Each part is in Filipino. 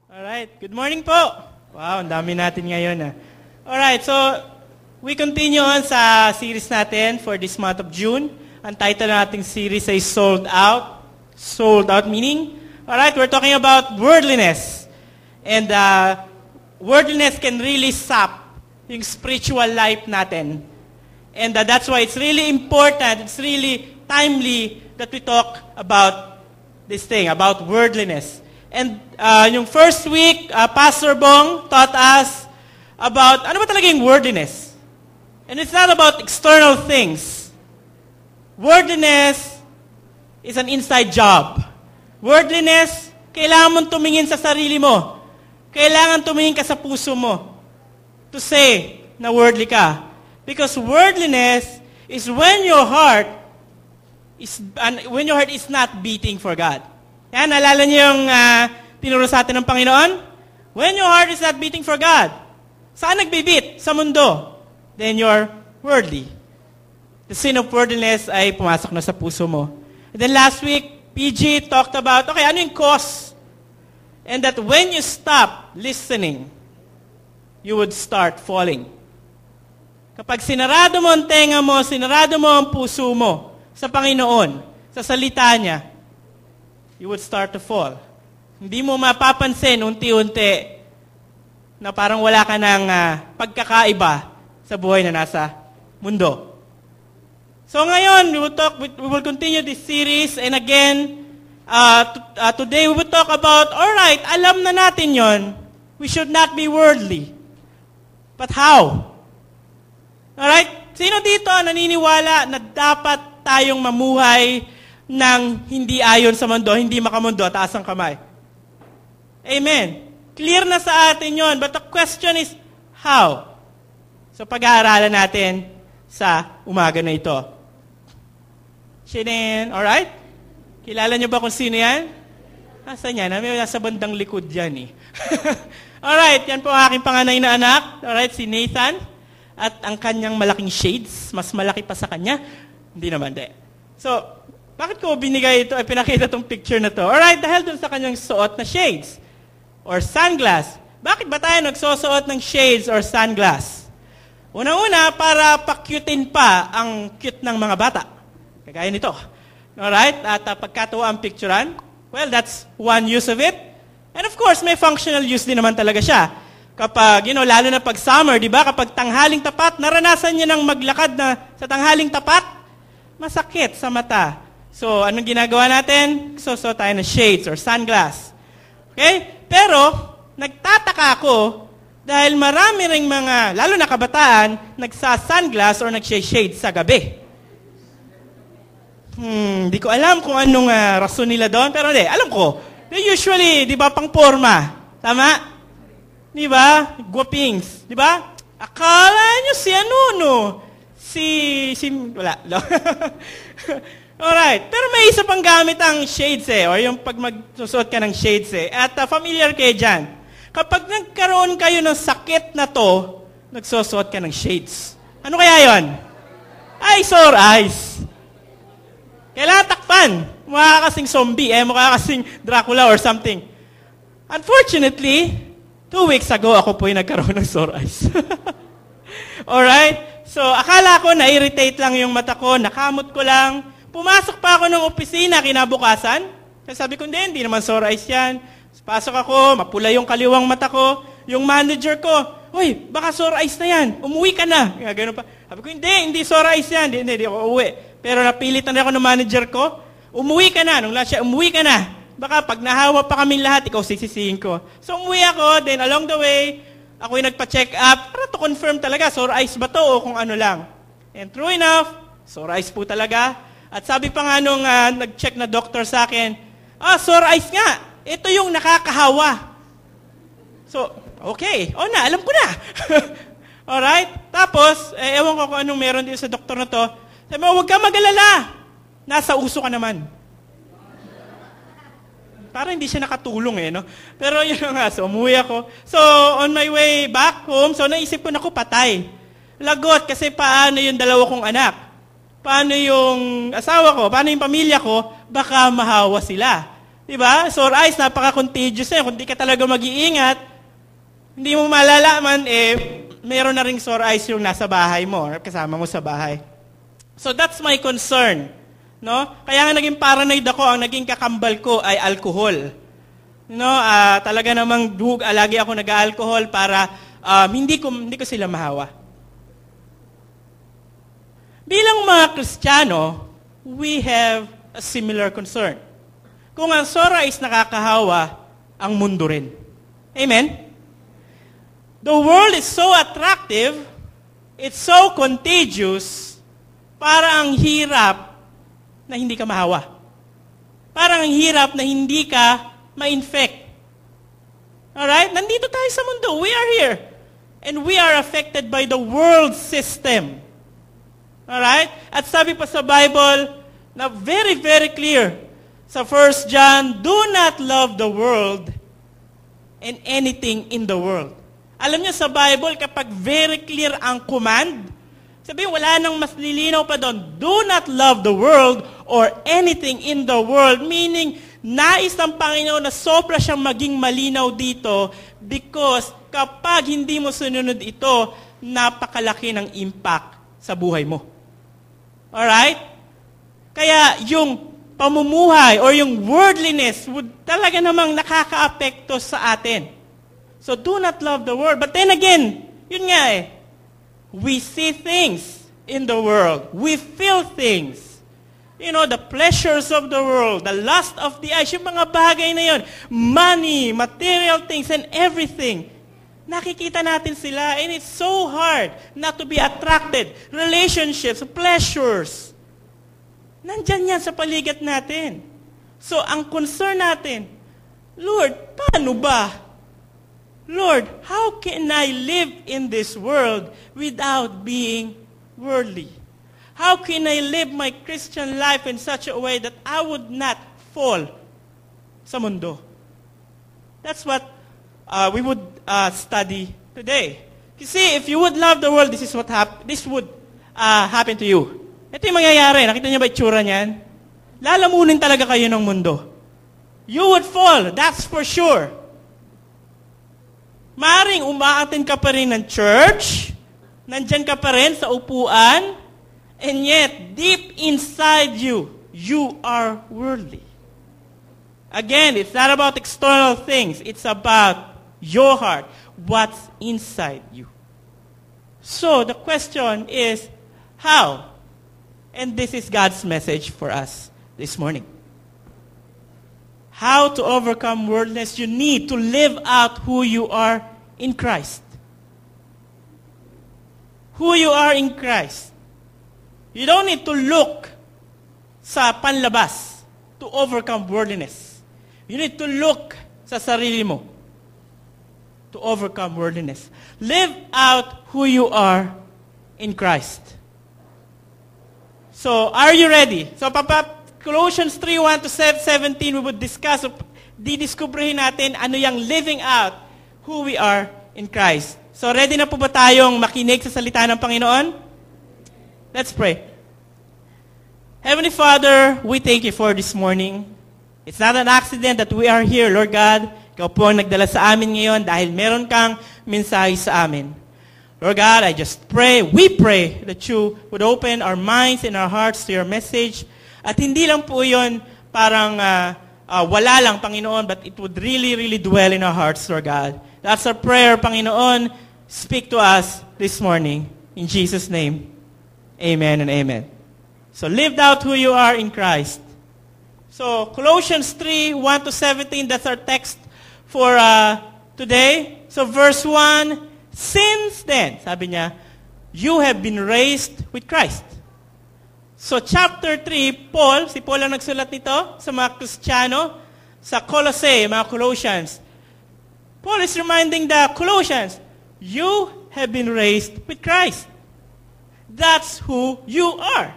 Alright, good morning po. Wow, ang dami natin ngayon. Alright, so we continue on sa series natin for this month of June. Ang title nating series ay Sold Out. Sold Out meaning, alright, we're talking about worldliness. And worldliness can really sap yung spiritual life natin. And that's why it's really important, it's really timely that we talk about this thing, about worldliness. And yung first week, Pastor Bong taught us about, ano ba talaga yung worldliness? And it's not about external things. Worldliness is an inside job. Worldliness, kailangan mong tumingin sa sarili mo. Kailangan tumingin ka sa puso mo to say na worldly ka. Because worldliness is when your heart is not beating for God. Yan, naalala niyo yung tinuro sa atin ng Panginoon? When your heart is not beating for God, saan nagbibit? Sa mundo. Then you're worldly. The sin of worldliness ay pumasok na sa puso mo. And then last week, PG talked about, okay, ano yung cause? And that when you stop listening, you would start falling. Kapag sinarado mo ang tenga mo, sinarado mo ang puso mo sa Panginoon, sa salita niya, you would start to fall. Hindi mo mapapansin unti-unti na parang wala ka ng pagkakaiba sa buhay na nasa mundo. So ngayon, we will continue this series, and again, today we will talk about, alright, alam na natin yon, we should not be worldly. But how? Alright? Sino dito naniniwala na dapat tayong mamuhay ng hindi ayon sa mundo, hindi makamundo, taas ang kamay? Amen. Clear na sa atin yon, but the question is, how? So pag-aaralan natin sa umaga na ito. Shinen, alright? Kilala niyo ba kung sino yan? Nasaan yan? May nasa bandang likod yan eh. Alright, yan po ang aking panganay na anak. Alright, si Nathan. At ang kanyang malaking shades, mas malaki pa sa kanya. Hindi naman, de. So, bakit ko binigay ito, ay pinakita itong picture na to? Alright, dahil dun sa kanyang suot na shades or sunglass. Bakit ba tayo nagsusuot ng shades or sunglass? Una-una, para pa-cutein pa ang cute ng mga bata. Kagaya nito. Alright, at pagkatuwa ang picturean, well, that's one use of it. And of course, may functional use din naman talaga siya. Kapag, lalo na pag summer, di ba? Kapag tanghaling tapat, naranasan niya ng maglakad na sa tanghaling tapat, masakit sa mata. So, anong ginagawa natin? So tayo ng shades or sunglass. Okay? Pero, nagtataka ako dahil marami ring mga, lalo na kabataan, nagsa-sunglass or nagsa-shades sa gabi. Di ko alam kung anong rason nila doon, pero alam ko. They usually, di ba, pang forma. Tama? Di ba? Guwapings. Di ba? Akala nyo si wala. Alright. Pero may isa pang gamit ang shades or yung pag magsusuot ka ng shades At familiar kayo dyan. Kapag nagkaroon kayo ng sakit na to, nagsusuot ka ng shades. Ano kaya yon? Ay, sore eyes. Kailangan takpan. Mukha kasing zombie, mukha kasing Dracula or something. Unfortunately, 2 weeks ago, ako po yung nagkaroon ng sore eyes. Alright? So, akala ko na-irritate lang yung mata ko, nakamot ko lang. Pumasok pa ako ng opisina kinabukasan. Kasi sabi ko, hindi naman sore eyes yan. Pasok ako, mapula yung kaliwang mata ko. Yung manager ko, uy, baka sore eyes na yan. Umuwi ka na. Ganun pa. Sabi ko, hindi sore eyes yan. Hindi ako uuwi. Pero napilit na ako ng manager ko. Umuwi ka na. Nung last siya, umuwi ka na. Baka pag nahawa pa kaming lahat, ikaw sisisihin ko. So umuwi ako, then along the way, ako yung nagpa-check up para to confirm talaga, sore eyes ba to o kung ano lang. And true enough, sore eyes po talaga. At sabi pa nga nung nag-check na doctor sa akin, sore eyes nga. Ito yung nakakahawa. So, okay. Na, alam ko na. Alright? Tapos, ewan ko kung anong meron dito sa doktor na to. Sabi mo, huwag ka mag-alala. Nasa uso ka naman. Parang hindi siya nakatulong no? Pero yun nga, so umuwi ako. So, on my way back home, so naisip ko, naku, patay. Lagot, kasi paano yung dalawa kong anak? Paano yung asawa ko? Paano yung pamilya ko? Baka mahawa sila. Diba? Sore eyes, napaka-contagious yan. Kung di ka talaga mag-iingat, hindi mo malalaman, meron na ring sore eyes yung nasa bahay mo, or kasama mo sa bahay. So that's my concern. No? Kaya nga naging paranoid ako, ang naging kakambal ko ay alcohol. Talaga namang lagi ako nag-alcohol para hindi ko sila mahawa. Bilang mga Kristiyano, we have a similar concern. Kung ang sore eyes nakakahawa, ang mundo rin. Amen? The world is so attractive, it's so contagious, para ang hirap na hindi ka mahawa. Parang ang hirap na hindi ka ma-infect. Alright? Nandito tayo sa mundo. We are here. And we are affected by the world system. Alright? At sabi pa sa Bible, na very, very clear, sa 1 John, do not love the world and anything in the world. Alam niyo sa Bible, kapag very clear ang command, sabihin, wala nang mas lilinaw pa doon. Do not love the world or anything in the world. Meaning, nais ng Panginoon na sobra siyang maging malinaw dito because kapag hindi mo sununod ito, napakalaki ng impact sa buhay mo. Alright? Kaya yung pamumuhay or yung worldliness would talaga namang nakaka-apekto sa atin. So do not love the world. But then again, yun nga we see things in the world. We feel things. The pleasures of the world, the lust of the eyes, yung mga bagay na yun, money, material things, and everything. Nakikita natin sila, and it's so hard not to be attracted. Relationships, pleasures. Nandyan yan sa paligid natin. So, ang concern natin, Lord, paano ba? Lord, how can I live in this world without being worldly? How can I live my Christian life in such a way that I would not fall sa mundo? That's what we would study today. You see, if you would love the world, this would happen to you. Ito yung mangyayari. Nakita niyo ba itsura niyan? Lalamunin talaga kayo ng mundo. You would fall. That's for sure. Maring umaatin ka pa rin ng church, nandyan ka pa rin sa upuan, and yet, deep inside you, you are worldly. Again, it's not about external things. It's about your heart, what's inside you. So, the question is, how? And this is God's message for us this morning. How to overcome worldliness? You need to live out who you are in Christ. Who you are in Christ. You don't need to look sa panlabas to overcome worldliness. You need to look sa sarili mo to overcome worldliness. Live out who you are in Christ. So, are you ready? So, Colossians 3:1-17, we would discuss, didiskubrihin natin ano yung living out who we are in Christ. So, ready na po ba tayong makinig sa salita ng Panginoon? Let's pray. Heavenly Father, we thank you for this morning. It's not an accident that we are here, Lord God. Ikaw po ang nagdala sa amin ngayon dahil meron kang mensahe sa amin. Lord God, I just pray, we pray that you would open our minds and our hearts to your message. At hindi lang po yun parang wala lang, Panginoon, but it would really, really dwell in our hearts, Lord God. That's our prayer, Panginoon. Speak to us this morning. In Jesus' name, amen and amen. So live out who you are in Christ. So Colossians 3:1-17, that's our text for today. So verse 1, since then, sabi niya, you have been raised with Christ. So chapter 3, si Paul ang nagsulat nito sa mga Kristiyano, sa Colossae, mga Colossians. Paul is reminding the Colossians, you have been raised with Christ. That's who you are.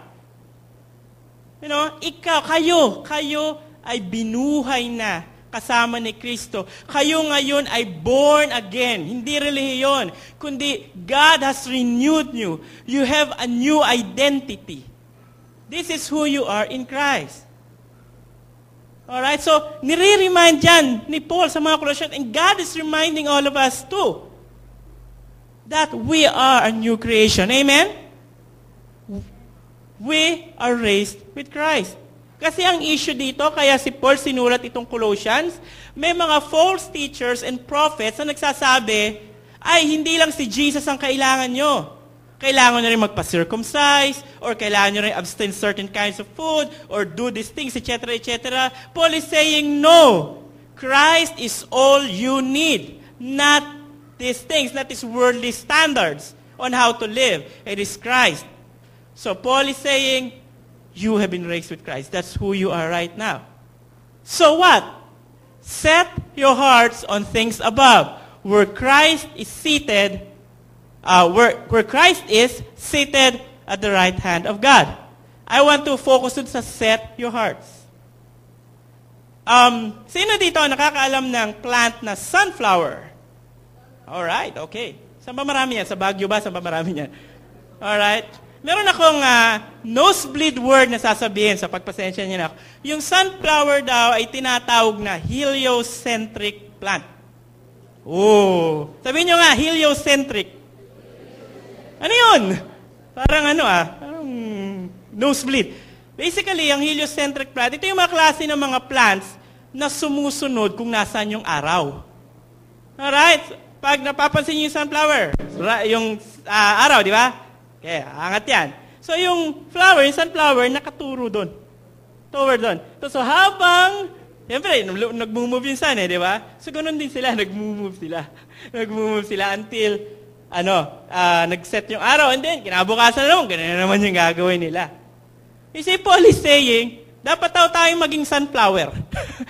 Kayo ay binuhay na kasama ni Kristo. Kayo ngayon ay born again. Hindi relihiyon, kundi God has renewed you. You have a new identity. This is who you are in Christ. Alright? So, nire-remind yan ni Paul sa mga Colossians, and God is reminding all of us too, that we are a new creation. Amen? We are raised with Christ. Kasi ang issue dito, kaya si Paul sinulat itong Colossians, may mga false teachers and prophets na nagsasabi, ay, hindi lang si Jesus ang kailangan nyo. Kailangan nyo rin magpa-circumcise, or kailangan nyo rin abstain certain kinds of food, or do these things, etc., etc. Paul is saying, no. Christ is all you need. Not these things, not these worldly standards on how to live. It is Christ. So Paul is saying, you have been raised with Christ. That's who you are right now. So what? Set your hearts on things above, where Christ is seated, where Christ is seated at the right hand of God. I want to focus on sa set your hearts. Sino dito nakakaalam ng plant na sunflower? Alright, okay. Saan ba marami yan? Sa Baguio ba? Saan ba marami yan? Alright. Meron akong nosebleed word na sasabihin, sa pagpasensya niyo na ako. Yung sunflower daw ay tinatawag na heliocentric plant. Oh, sabihin nyo nga, heliocentric. Ano yun? Parang parang nosebleed. Basically, ang heliocentric plant, ito yung mga klase ng mga plants na sumusunod kung nasaan yung araw. Alright? Pag napapansin niyo yung sunflower, yung araw, di ba? Okay, angat yan. So yung flower, yung sunflower, nakaturo doon. Toward doon. So habang, siyempre, nag-move yung sun di ba? So ganun din sila, nag-move sila. Nag-move sila until, nag-set yung araw. And then, kinabukasan naman, ganun naman yung gagawin nila. You see, Paul is saying, dapat tayong maging sunflower.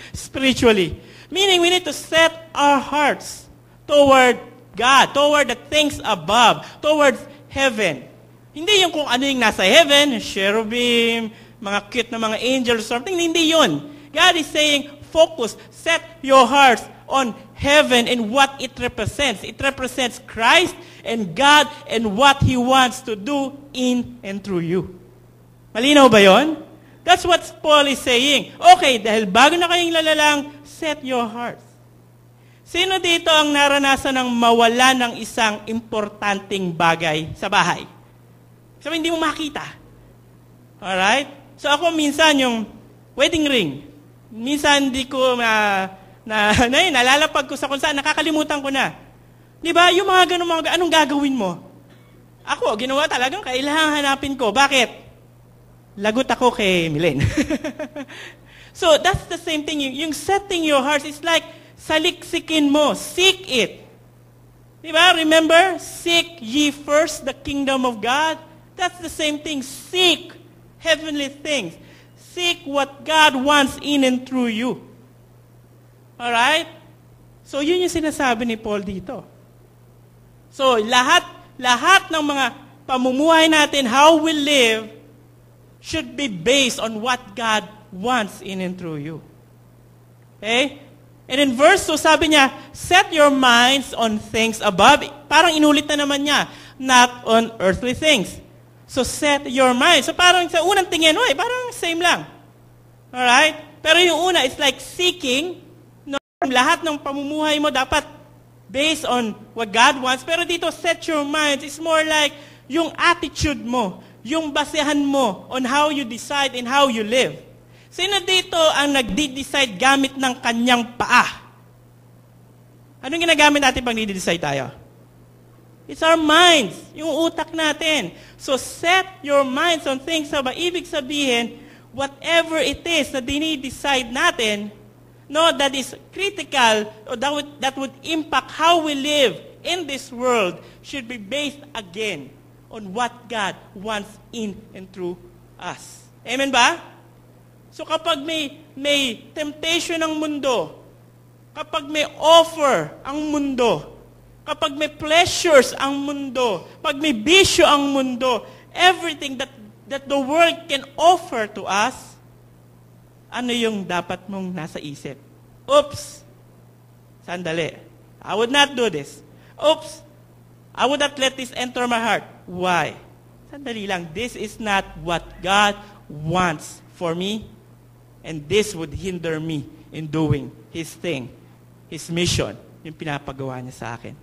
Spiritually. Meaning, we need to set our hearts toward God, toward the things above, towards heaven. Hindi yung kung ano yung nasa heaven, cherubim, mga cute na mga angels, something, hindi yun. God is saying, focus, set your hearts on heaven and what it represents. It represents Christ and God and what He wants to do in and through you. Malinaw ba yun? That's what Paul is saying. Okay, dahil bago na kayong lalalang, set your hearts. Sino dito ang naranasan ng mawala ng isang importanteng bagay sa bahay? Sabi, hindi mo makita. Alright? So ako minsan yung wedding ring, minsan hindi ko nalalapag ko sa kung saan, nakakalimutan ko na. Di ba? Yung mga ganun, anong gagawin mo? Ako, ginawa talagang kailangan hanapin ko. Bakit? Lagot ako kay Milen. So that's the same thing. Yung setting your heart is like, saliksikin mo. Seek it. Di ba? Remember? Seek ye first the kingdom of God. That's the same thing. Seek heavenly things. Seek what God wants in and through you. Alright? So, yun yung sinasabi ni Paul dito. So, lahat ng mga pamumuhay natin, how we live, should be based on what God wants in and through you. Okay? And in verse 2, sabi niya, set your minds on things above. Parang inulit na naman niya, not on earthly things. So set your mind. So parang sa unang tingin, parang same lang. Alright? Pero yung una, it's like seeking. No, lahat ng pamumuhay mo dapat based on what God wants. Pero dito, set your mind. It's more like yung attitude mo, yung basehan mo on how you decide and how you live. Sino dito ang nagdi-decide gamit ng kanyang paa? Anong ginagamit natin pag nagdi-decide tayo? It's our minds, yung utak natin. So set your minds on things about, ibig sabihin, whatever it is na dinidecide natin, that is critical, or that would impact how we live in this world, should be based again on what God wants in and through us. Amen ba? So kapag may temptation ng mundo, kapag may offer ang mundo, kapag may pleasures ang mundo, pag may bisyo ang mundo, everything that the world can offer to us, ano yung dapat mong nasa isip? Oops! Sandali. I would not do this. Oops! I would not let this enter my heart. Why? Sandali lang. This is not what God wants for me. And this would hinder me in doing His thing, His mission, yung pinapagawa niya sa akin.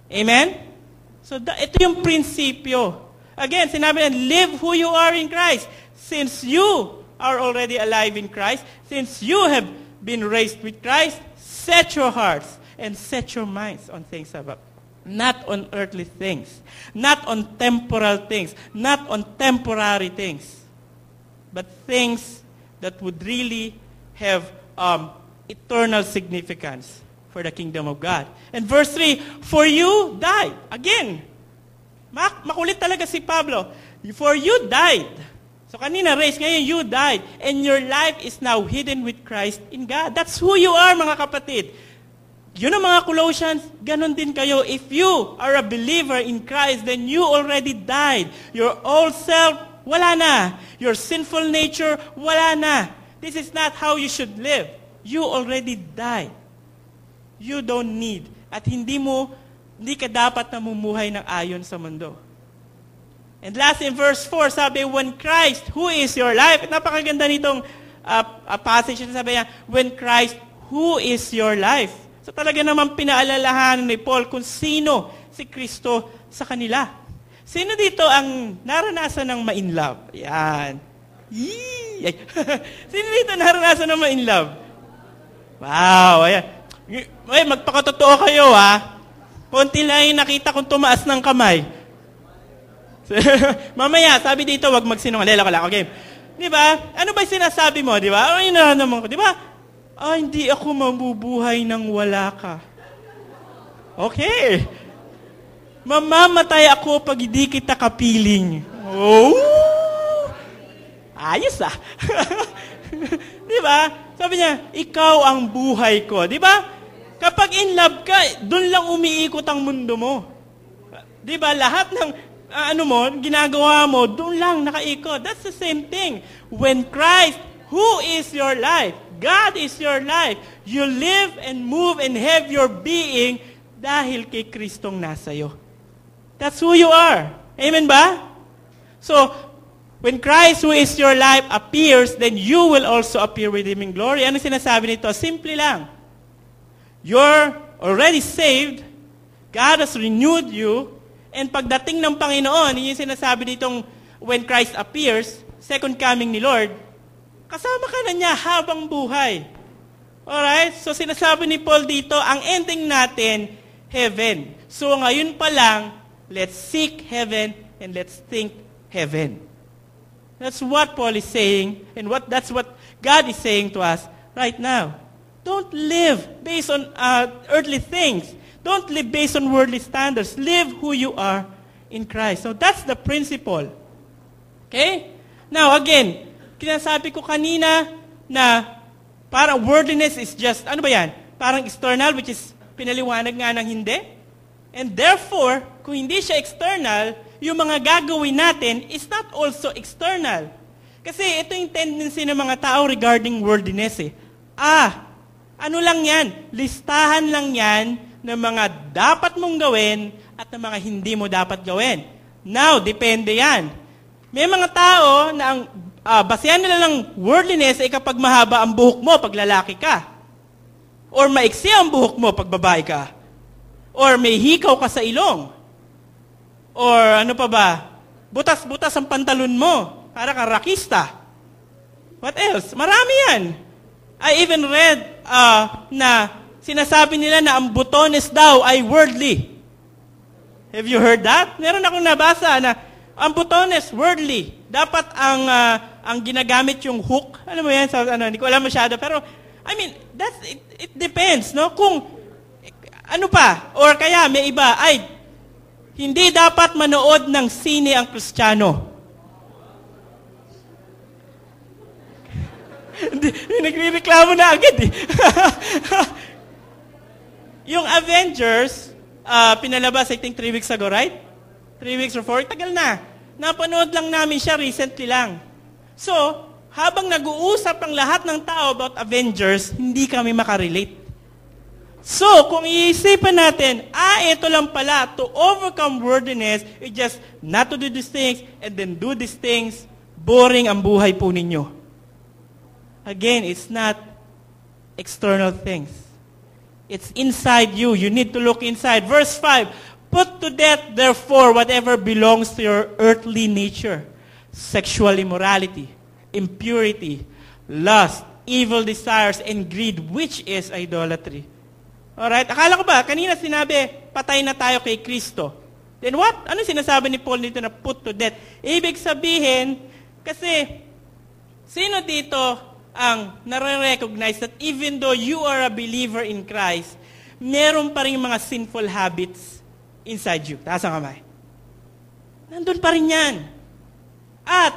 Amen? So, ito yung prinsipyo. Again, sinabi niya, live who you are in Christ. Since you are already alive in Christ, since you have been raised with Christ, set your hearts and set your minds on things above. Not on earthly things. Not on temporal things. Not on temporary things. But things that would really have eternal significance for the kingdom of God. And verse 3, for you died. Again, makulit talaga si Pablo. For you died. So kanina raised, ngayon you died. And your life is now hidden with Christ in God. That's who you are, mga kapatid. Yun ang mga Colossians, ganun din kayo. If you are a believer in Christ, then you already died. Your old self, wala na. Your sinful nature, wala na. This is not how you should live. You already died. You don't need. At hindi ka dapat namumuhay ng ayon sa mundo. And last in verse 4, sabi, when Christ, who is your life, napakaganda nitong passage na sabi niya, when Christ, who is your life. So talaga naman pinaalalahanan ni Paul kung sino si Kristo sa kanila. Sino dito ang naranasan ng ma-in love? Yan. Sino dito naranasan ng ma-in love? Wow, ayan. Ay, magpakatotoo kayo, ha? Konti lang yung nakita kong tumaas ng kamay. Mamaya, sabi dito, wag magsinungaling. Lelo ko lang, okay? Di ba? Ano ba yung sinasabi mo, di ba? Ano yung nararamdaman ko, di ba? Hindi ako mabubuhay nang wala ka. Okay. Mamamatay ako pag hindi kita kapiling. Oh! Ayos ah. Di ba? Sabi niya, ikaw ang buhay ko. Di ba? Kapag in love ka, doon lang umiikot ang mundo mo. Di ba? Lahat ng ginagawa mo, doon lang nakaikot. That's the same thing. When Christ, who is your life? God is your life. You live and move and have your being dahil kay Kristong nasa iyo. That's who you are. Amen ba? So, when Christ, who is your life, appears, then you will also appear with Him in glory. Ano sinasabi nito? Simple lang. You're already saved. God has renewed you. And pagdating ng Panginoon, yung sinasabi ditong when Christ appears, second coming ni Lord, kasama ka na niya habang buhay. Alright? So sinasabi ni Paul dito, ang ending natin, heaven. So ngayon pa lang, let's seek heaven and let's think heaven. That's what Paul is saying, and that's what God is saying to us right now. Don't live based on earthly things. Don't live based on worldly standards. Live who you are in Christ. So that's the principle. Okay? Now again, kinasabi ko kanina na parang worldliness is just, ano ba yan? Parang external, which is pinaliwanag nga ng hindi. And therefore, kung hindi siya external, yung mga gagawin natin is not also external. Kasi ito yung tendency ng mga tao regarding worldliness eh. Ano lang yan? Listahan lang yan ng mga dapat mong gawin at ng mga hindi mo dapat gawin. Now, depende yan. May mga tao na ang basehan nila ng worldliness ay kapag mahaba ang buhok mo pag lalaki ka. Or maiksi ang buhok mo pag babae ka. Or may hikaw ka sa ilong. Or ano pa ba? Butas-butas ang pantalon mo. Para kang rakista. What else? Marami yan. I even read na sinasabi nila na ang butones daw ay worldly. Have you heard that? Meron akong nabasa na ang butones, worldly. Dapat ang ginagamit yung hook. Alam mo yan? Hindi ko alam masyado. Pero, I mean, it depends, no? Kung, ano pa? Or kaya, may iba, hindi dapat manood ng sine ang Kristiyano. Nagre-reklamo na agad eh. Yung Avengers, pinalabas I think 3 weeks ago, right? 3 weeks or 4, tagal na. Napanood lang namin siya recently lang. So, habang nag-uusap ang lahat ng tao about Avengers, hindi kami makarelate. So, kung iisipan natin, ito lang pala, to overcome worldliness, it's just not to do these things, and then do these things, boring ang buhay po ninyo. again, it's not external things. It's inside you. You need to look inside. Verse 5, put to death, therefore, whatever belongs to your earthly nature. Sexual immorality, impurity, lust, evil desires, and greed, which is idolatry. Alright? Akala ko ba, kanina sinabi, patay na tayo kay Kristo. Then what? Ano sinasabi ni Paul dito na put to death? Ibig sabihin, kasi, sino dito ang nare-recognize that even though you are a believer in Christ, meron pa rin mga sinful habits inside you. Taas ang kamay. Nandun pa rin yan. At,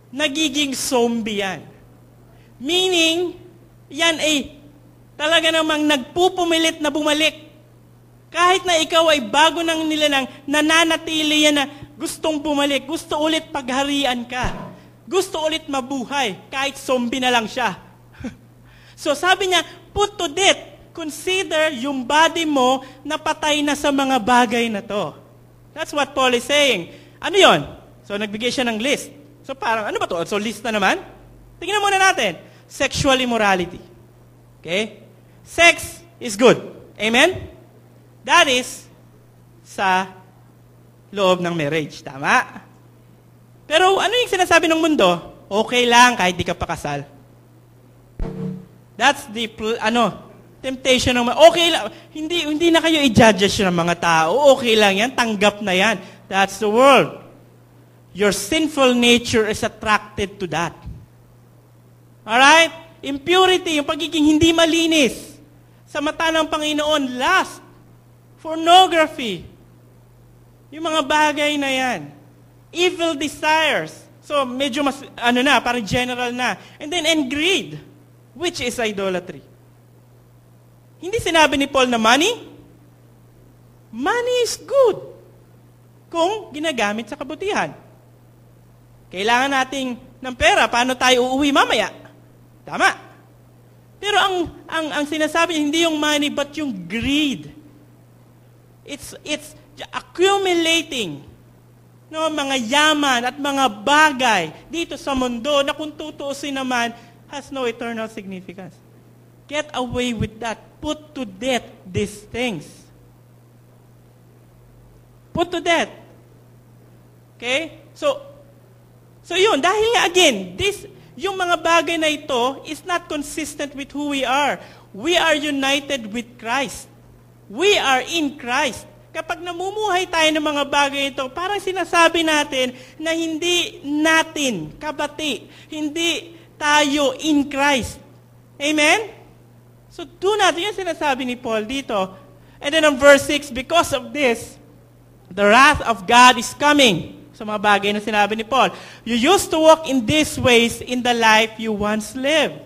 nagiging zombie yan. Meaning, yan ay talaga namang nagpupumilit na bumalik. Kahit na ikaw ay bago nang nila nang nananatili yan na gustong bumalik, gusto ulit pagharian ka. Gusto ulit mabuhay, kahit zombie na lang siya. So sabi niya, put to death, consider yung body mo na patay na sa mga bagay na to. That's what Paul is saying. Ano yon? So nagbigay siya ng list. So parang, ano ba to? So list na naman? Tingnan muna natin. Sexual immorality. Okay? Sex is good. Amen? That is sa loob ng marriage. Tama? Pero ano yung sinasabi ng mundo? Okay lang kahit di ka pakasal. That's the temptation ng okay lang. Hindi na kayo i-judge ng mga tao. Okay lang yan. Tanggap na yan. That's the world. Your sinful nature is attracted to that. Alright? Impurity, yung pagiging hindi malinis. Sa mata ng Panginoon, lust, pornography, yung mga bagay na yan. Evil desires. So, medyo mas, parang general na. And greed, which is idolatry. Hindi sinabi ni Paul na money is good kung ginagamit sa kabutihan. Kailangan nating ng pera, paano tayo uuwi mamaya? Tama. Pero ang sinasabi niya, hindi yung money, but yung greed. It's accumulating mga yaman at mga bagay dito sa mundo na kung tutuusin naman, has no eternal significance. Get away with that. Put to death these things. Put to death. Okay? So yun, dahil again, yung mga bagay na ito is not consistent with who we are. We are united with Christ. We are in Christ. Kapag namumuhay tayo ng mga bagay ito, parang sinasabi natin na hindi natin kabati, hindi tayo in Christ. Amen? So, do natin yung sinasabi ni Paul dito. And then on verse 6, because of this, the wrath of God is coming. Sa mga bagay na sinabi ni Paul. You used to walk in these ways in the life you once lived.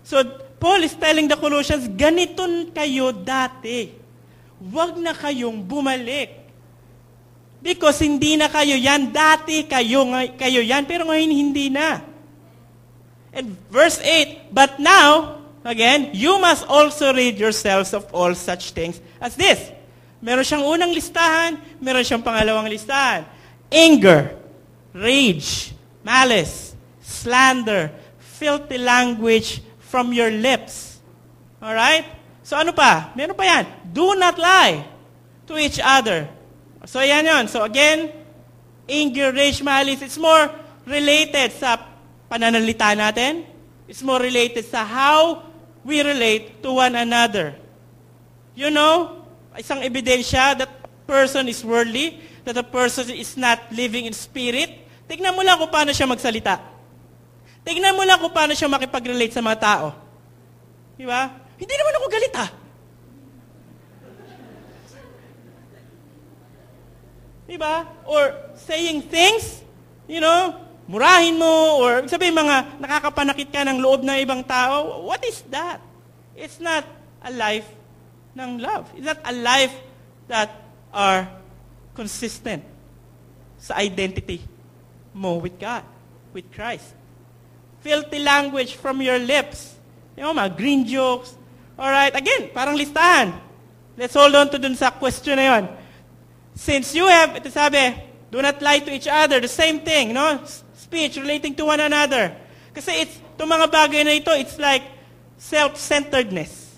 So, Paul is telling the Colossians, ganito kayo dati. Huwag na kayong bumalik. Because hindi na kayo yan. Dati kayo yan, pero ngayon hindi na. And verse 8, but now, again, you must also rid yourselves of all such things as this. Meron siyang unang listahan, meron siyang pangalawang listahan. Anger, rage, malice, slander, filthy language from your lips. Alright? So ano pa? Meron pa yan. Do not lie to each other. So yan yun. So again, anger, rage, malice, it's more related sa pananalita natin. It's more related sa how we relate to one another. You know, isang ebidensya that a person is worldly, that a person is not living in spirit. Tignan mo lang kung paano siya magsalita. Tignan mo lang kung paano siya makipag-relate sa mga tao. Di ba? Hindi naman ako galit Di ba? Or saying things, murahin mo, or sabihin mga nakakapanakit ka ng loob ng ibang tao. What is that? It's not a life ng love. It's not a life that are consistent sa identity mo with God, with Christ. Filthy language from your lips. Mga green jokes. Alright, again, parang listahan. Let's hold on to dun sa question na yun. Since you have, ito sabi, do not lie to each other, the same thing, speech relating to one another. Kasi Itong mga bagay na ito, it's like self-centeredness.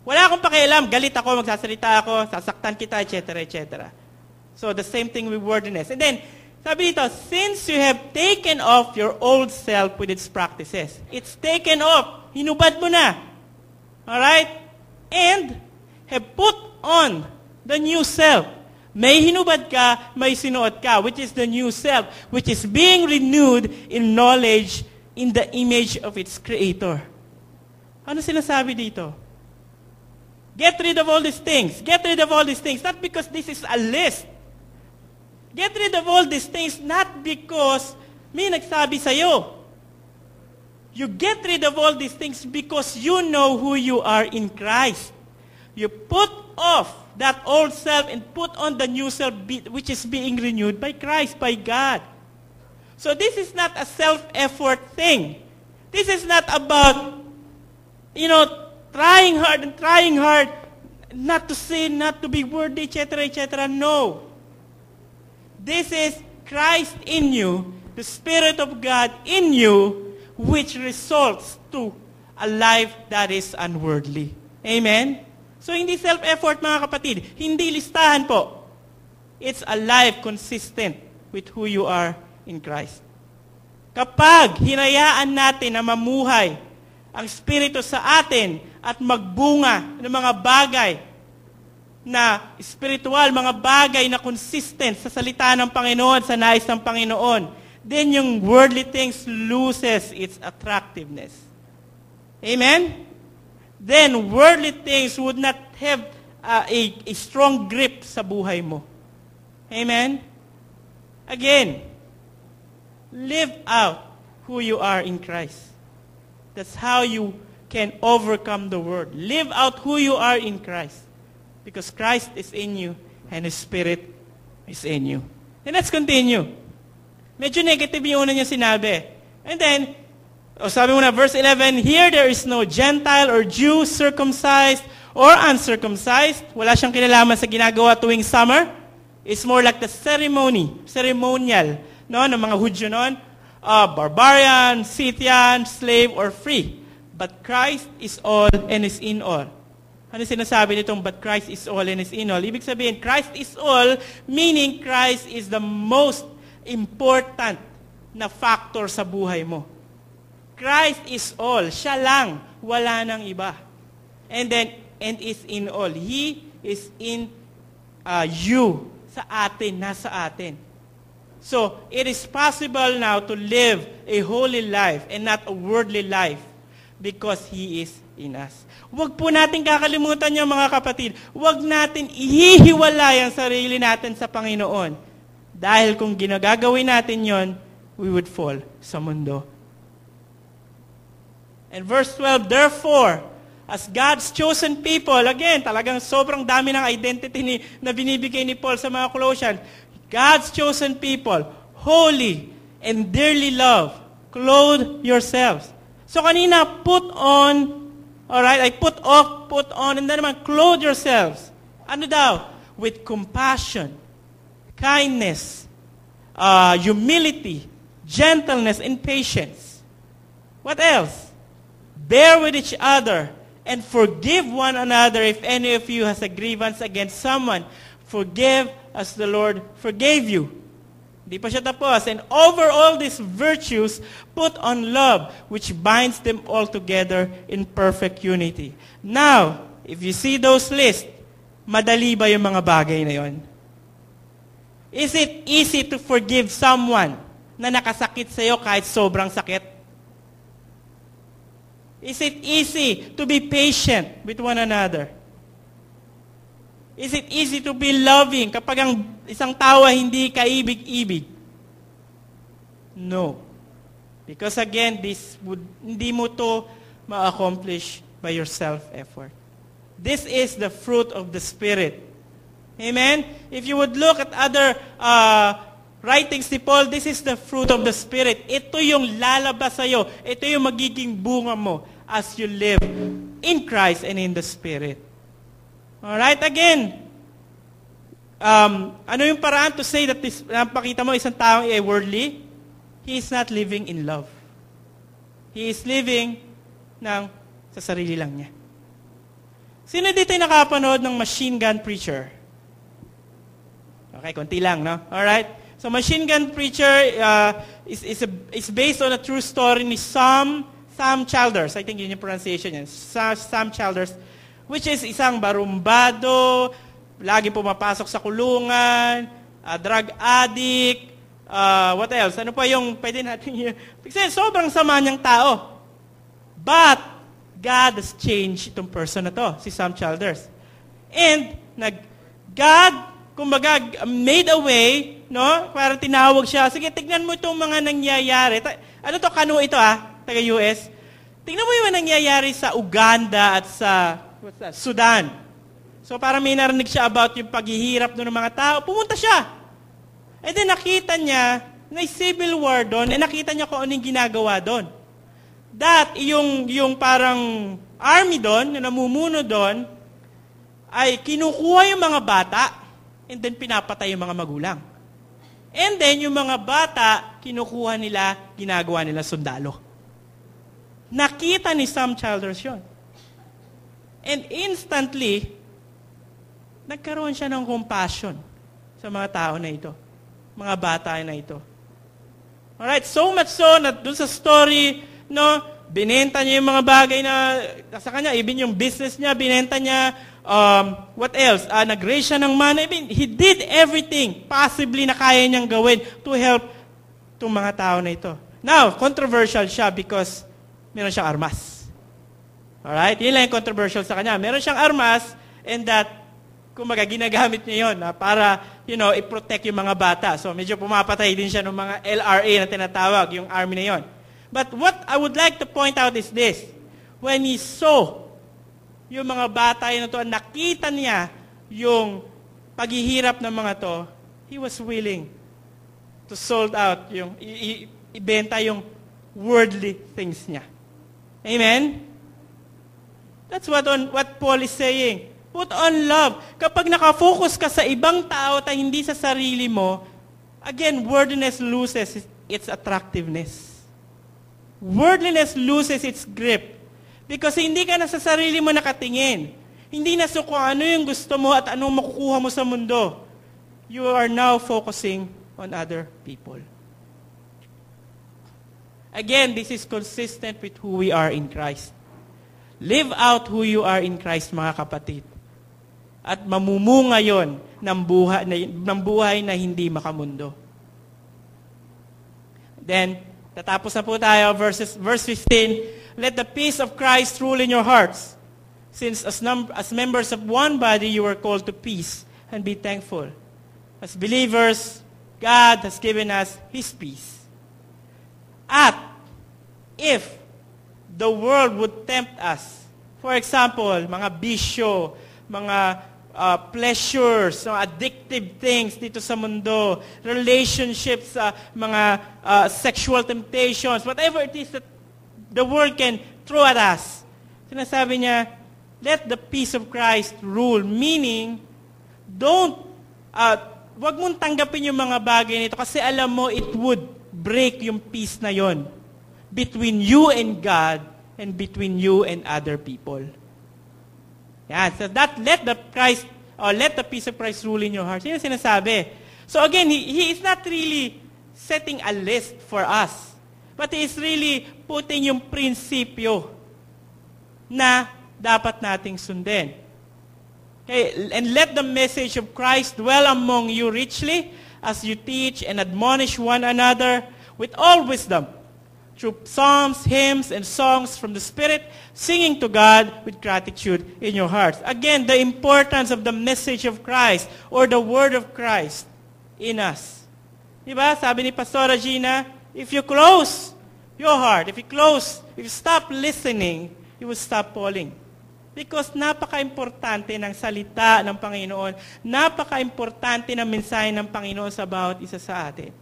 Wala akong pakialam, galit ako, magsasalita ako, sasaktan kita, etc., etc. So, the same thing with worldliness. And then, sabi dito, since you have taken off your old self with its practices. It's taken off. Hinubad mo na. Alright? And have put on the new self. May hinubad ka, may sinuot ka, which is the new self, which is being renewed in knowledge in the image of its Creator. Ano sinasabi dito? Get rid of all these things. Get rid of all these things. Not because this is a list. Get rid of all these things not because may nagsabi sa'yo. You get rid of all these things because you know who you are in Christ. You put off that old self and put on the new self which is being renewed by Christ, by God. So this is not a self-effort thing. This is not about, trying hard not to sin, not to be worthy, etc., etc. No. This is Christ in you, the Spirit of God in you, which results to a life that is unworldly. Amen? So, hindi self-effort, mga kapatid. Hindi listahan po. It's a life consistent with who you are in Christ. Kapag hinayaan natin na mamuhay ang Espiritu sa atin at magbunga ng mga bagay na spiritual, mga bagay na consistent sa salita ng Panginoon, sa nais ng Panginoon, then yung worldly things loses its attractiveness. Amen? Then worldly things would not have a strong grip sa buhay mo. Amen? Again, live out who you are in Christ. That's how you can overcome the world. Live out who you are in Christ. Because Christ is in you and His Spirit is in you. And let's continue. Medyo negative yung una niya sinabi. And then, sabi mo na, verse 11, here there is no Gentile or Jew, circumcised or uncircumcised. Wala siyang kinalaman sa ginagawa tuwing summer. It's more like the ceremonial, ng mga Hudyo noon. Barbarian, Scythian, slave, or free. But Christ is all and is in all. Ano sinasabi nitong, but Christ is all and is in all? Ibig sabihin, Christ is all, meaning Christ is the most important na factor sa buhay mo. Christ is all. Siya lang. Wala nang iba. And is in all. He is in you. Sa atin, nasa atin. So, it is possible now to live a holy life and not a worldly life because He is in us. Huwag po natin kakalimutan niyo, mga kapatid. Huwag natin ihihiwalay ang sarili natin sa Panginoon. Dahil kung ginagagawin natin yon, we would fall sa mundo. And verse 12, therefore, as God's chosen people, again, talagang sobrang dami ng identity na binibigay ni Paul sa mga Colossians. God's chosen people, holy and dearly loved, clothe yourselves. So kanina, put on, alright, I put off, put on, and then naman, clothe yourselves. Ano daw? With compassion, kindness, humility, gentleness, and patience. What else? Bear with each other, and forgive one another if any of you has a grievance against someone. Forgive as the Lord forgave you. Di pa siya tapos. And over all these virtues, put on love, which binds them all together in perfect unity. Now, if you see those lists, madali ba yung mga bagay na yon? Is it easy to forgive someone na nakasakit sa'yo kahit sobrang sakit? Is it easy to be patient with one another? Is it easy to be loving kapag ang isang tao hindi kaibig-ibig? No. Because again, hindi mo to ma-accomplish by your self-effort. This is the fruit of the Spirit. Amen? If you would look at other writings ni Paul, this is the fruit of the Spirit. Ito yung lalabas sa'yo. Ito yung magiging bunga mo as you live in Christ and in the Spirit. Alright, again, ano yung paraan to say that napakita mo isang taong worldly? He is not living in love. He is living sa sarili lang niya. Sino dito yung nakapanood ng Machine Gun Preacher? Okay, konti lang, no? Alright? So, Machine Gun Preacher is based on a true story ni Sam Childers. I think yun yung pronunciation niya. Sam Childers, which is isang barumbado, lagi pumapasok sa kulungan, drug addict, what else? Ano pa yung pwede natin kasi sobrang sama niyang tao. But, God has changed itong person na to, si Sam Childers. And, God, kumbaga, made a way, no? Parang tinawag siya, sige, tignan mo itong mga nangyayari. Ano to, kano ito taga-US? Tignan mo yung nangyayari sa Uganda at sa Sudan. So, parang may narinig siya about yung paghihirap doon ng mga tao. Pumunta siya. And then nakita niya, may civil war doon, and nakita niya kung anong ginagawa doon. That, yung parang army doon, na namumuno doon, ay kinukuha yung mga bata, and then pinapatay yung mga magulang. And then, yung mga bata, kinukuha nila, ginagawa nila sundalo. Nakita ni Sam Childers yun. And instantly, nagkaroon siya ng compassion sa mga tao na ito. Mga bata na ito. Alright, so much so na dun sa story, no, binenta niya yung mga bagay na sa kanya, even yung business niya, binenta niya, what else? Nag-raise siya ng money. I mean, he did everything possibly na kaya niyang gawin to help itong mga tao na ito. Now, controversial siya because meron siyang armas. Alright, yun lang yung controversial sa kanya. Meron siyang armas and that kumbaga, ginagamit niya yun para, i-protect yung mga bata. So, medyo pumapatay din siya ng mga LRA na tinatawag, yung army na yun. But what I would like to point out is this. When he saw yung mga bata yun to, nakita niya yung paghihirap ng mga to, he was willing to sold out, ibenta yung worldly things niya. Amen? That's what Paul is saying. Put on love. Kapag nakafocus ka sa ibang tao at hindi sa sarili mo, again, worldliness loses its attractiveness. Worldliness loses its grip. Because hindi ka na sa sarili mo nakatingin. Hindi na sa kung ano yung gusto mo at anong makukuha mo sa mundo. You are now focusing on other people. Again, this is consistent with who we are in Christ. Live out who you are in Christ, mga kapatid. At mamumunga yon ng buhay na hindi makamundo. Then, tatapos na po tayo, verse 15, let the peace of Christ rule in your hearts, since as members of one body you are called to peace, and be thankful. As believers, God has given us His peace. At if the world would tempt us, for example, mga bisyo, mga pleasures, addictive things dito sa mundo, relationships, mga sexual temptations, whatever it is that the world can throw at us. Sinasabi niya, let the peace of Christ rule. Meaning, wag mong tanggapin yung mga bagay nito kasi alam mo it would break yung peace na yon between you and God and between you and other people. Yeah, so let the peace of Christ rule in your heart. Yun yung sinasabi. So again, he is not really setting a list for us. But He is really putting yung prinsipyo na dapat nating sundin. Okay, and let the message of Christ dwell among you richly as you teach and admonish one another with all wisdom, through psalms, hymns, and songs from the Spirit, singing to God with gratitude in your hearts. Again, the importance of the message of Christ or the word of Christ in us. Diba? Sabi ni Pastora Gina, if you close your heart, if you stop listening, you will stop falling. Because napaka-importante ng salita ng Panginoon, napaka-importante ng mensahe ng Panginoon sa bawat isa sa atin.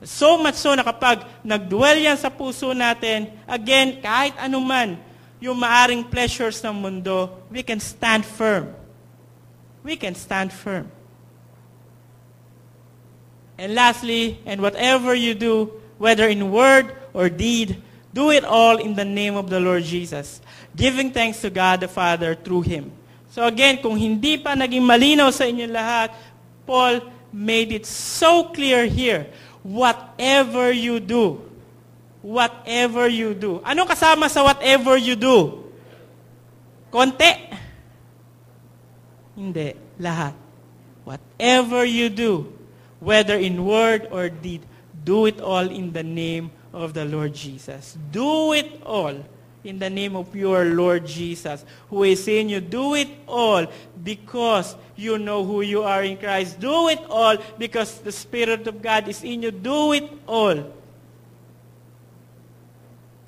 So much so na kapag nag-dwell yan sa puso natin, again, kahit anuman yung maaring pleasures ng mundo, we can stand firm. We can stand firm. And lastly, and whatever you do, whether in word or deed, Do it all in the name of the Lord Jesus, giving thanks to God the Father through Him. So again, kung hindi pa naging malinaw sa inyo lahat, Paul made it so clear here. Whatever you do, whatever you do. Ano kasama sa whatever you do? Konti? Hindi. Lahat. Whatever you do, whether in word or deed, do it all in the name of the Lord Jesus. Do it all in the name of your Lord Jesus, who is in you. Do it all because you know who you are in Christ. Do it all because the Spirit of God is in you. Do it all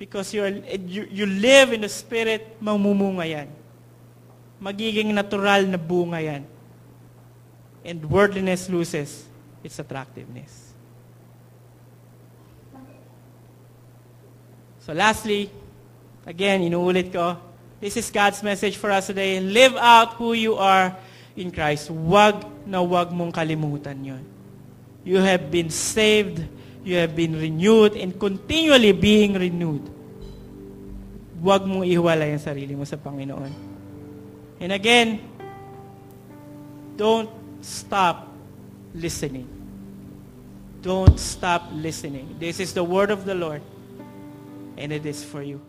because you live in the Spirit. Mamumunga yan. Magiging natural na bunga yan. And worldliness loses its attractiveness. So lastly, again, inuulit ko, this is God's message for us today. Live out who you are in Christ. Wag na wag mong kalimutan yon. You have been saved, you have been renewed, and continually being renewed. Wag mong ihiwalay ang sarili mo sa Panginoon. And again, don't stop listening. Don't stop listening. This is the word of the Lord, and it is for you.